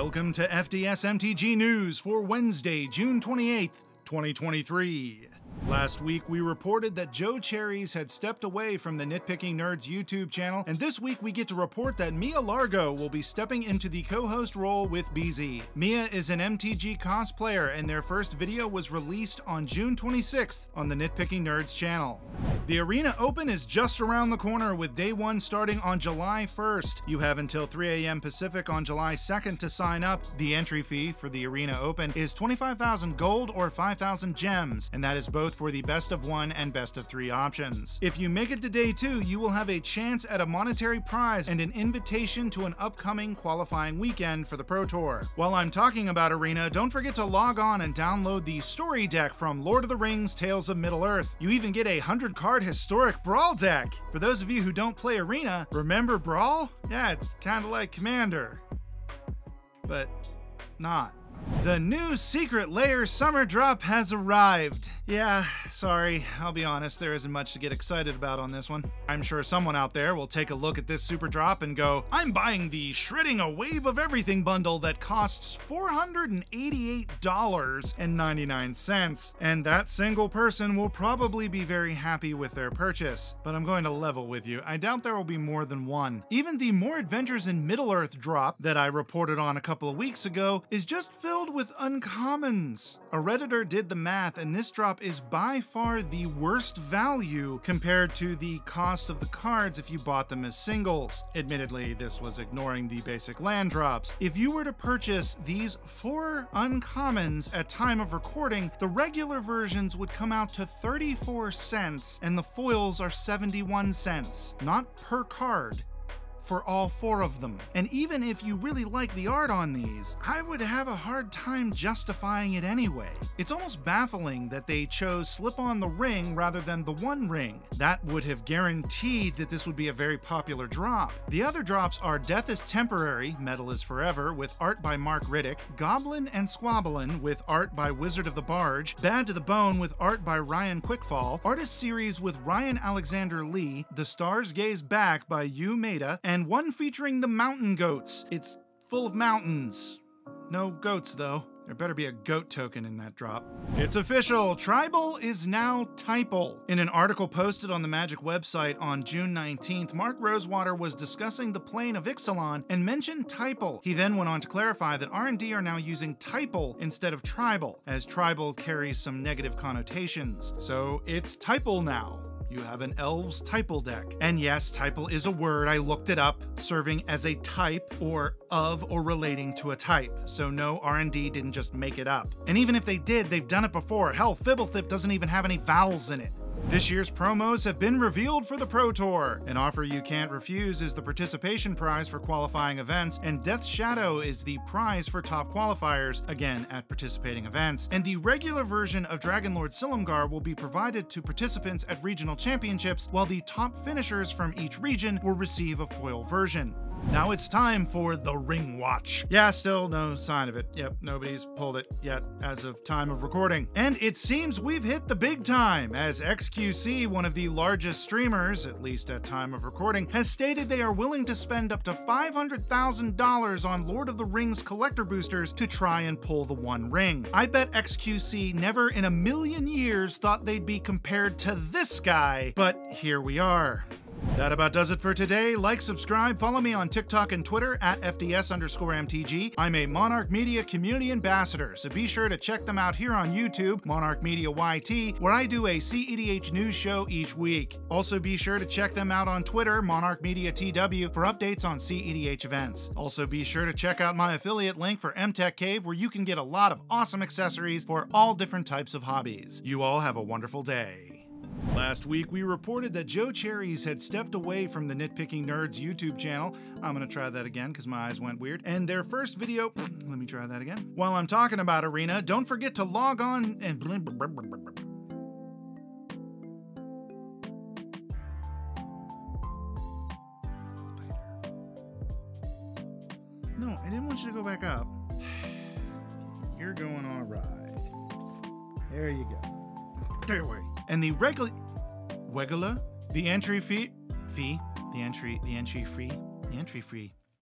Welcome to FDS MTG News for Wednesday, June 28th, 2023. Last week, we reported that Joe Cherries had stepped away from the Nitpicking Nerds YouTube channel, and this week we get to report that Mia Largo will be stepping into the co-host role with BZ. Mia is an MTG cosplayer, and their first video was released on June 26th on the Nitpicking Nerds channel. The Arena Open is just around the corner, with day one starting on July 1st. You have until 3 a.m. Pacific on July 2nd to sign up. The entry fee for the Arena Open is 25,000 gold or 5,000 gems, and that is both for the best of one and best of three options. If you make it to day two, you will have a chance at a monetary prize and an invitation to an upcoming qualifying weekend for the Pro Tour. While I'm talking about Arena, don't forget to log on and download the story deck from Lord of the Rings Tales of Middle-earth. You even get a 100-card historic Brawl deck. For those of you who don't play Arena, remember Brawl? Yeah, it's kind of like Commander, but not. The new Secret Lair Summer Drop has arrived. Yeah, sorry, I'll be honest, there isn't much to get excited about on this one. I'm sure someone out there will take a look at this super drop and go, I'm buying the Shredding a Wave of Everything bundle that costs $488.99. And that single person will probably be very happy with their purchase. But I'm going to level with you, I doubt there will be more than one. Even the More Adventures in Middle-earth drop that I reported on a couple of weeks ago is just filled with uncommons. A Redditor did the math, and this drop is by far the worst value compared to the cost of the cards if you bought them as singles. Admittedly, this was ignoring the basic land drops. If you were to purchase these 4 uncommons at time of recording, the regular versions would come out to 34 cents, and the foils are 71 cents. Not per card, for all 4 of them. And even if you really like the art on these, I would have a hard time justifying it anyway. It's almost baffling that they chose Slip on the Ring rather than the One Ring. That would have guaranteed that this would be a very popular drop. The other drops are Death is Temporary, Metal is Forever, with art by Mark Riddick, Goblin and Squabblen, with art by Wizard of the Barge, Bad to the Bone, with art by Ryan Quickfall, Artist Series with Ryan Alexander Lee, The Stars Gaze Back by Yu Maeda, and one featuring the Mountain Goats. It's full of mountains. No goats, though. There better be a goat token in that drop. It's official! Tribal is now Typal. In an article posted on the Magic website on June 19th, Mark Rosewater was discussing the plane of Ixalan and mentioned Typal. He then went on to clarify that R&D are now using Typal instead of Tribal, as Tribal carries some negative connotations. So it's Typal now. You have an Elves Typal deck. And yes, Typal is a word, I looked it up, serving as a type or of or relating to a type. So no, R&D didn't just make it up. And even if they did, they've done it before. Hell, Fibblethip doesn't even have any vowels in it. This year's promos have been revealed for the Pro Tour. An offer you can't refuse is the participation prize for qualifying events, and Death's Shadow is the prize for top qualifiers, again at participating events. And the regular version of Dragonlord Silumgar will be provided to participants at regional championships, while the top finishers from each region will receive a foil version. Now it's time for the Ring Watch. Yeah, still no sign of it. Yep, nobody's pulled it yet as of time of recording. And it seems we've hit the big time, as XQC, one of the largest streamers, at least at time of recording, has stated they are willing to spend up to $500,000 on Lord of the Rings collector boosters to try and pull the One Ring. I bet XQC never in a million years thought they'd be compared to this guy, but here we are. That about does it for today. Like, subscribe, follow me on TikTok and Twitter at FDS_MTG. I'm a Monarch Media community ambassador, so be sure to check them out here on YouTube, Monarch Media YT, where I do a CEDH news show each week. Also be sure to check them out on Twitter, Monarch Media TW, for updates on CEDH events. Also be sure to check out my affiliate link for MTech Cave, where you can get a lot of awesome accessories for all different types of hobbies. You all have a wonderful day. Last week, we reported that Joe Cherries had stepped away from the Nitpicking Nerds YouTube channel. I'm gonna try that again because my eyes went weird. And their first video, let me try that again. While I'm talking about Arena, don't forget to log on and No, I didn't want you to go back up. You're going on a ride. There you go. There we go. And the regular the entry fee, the entry free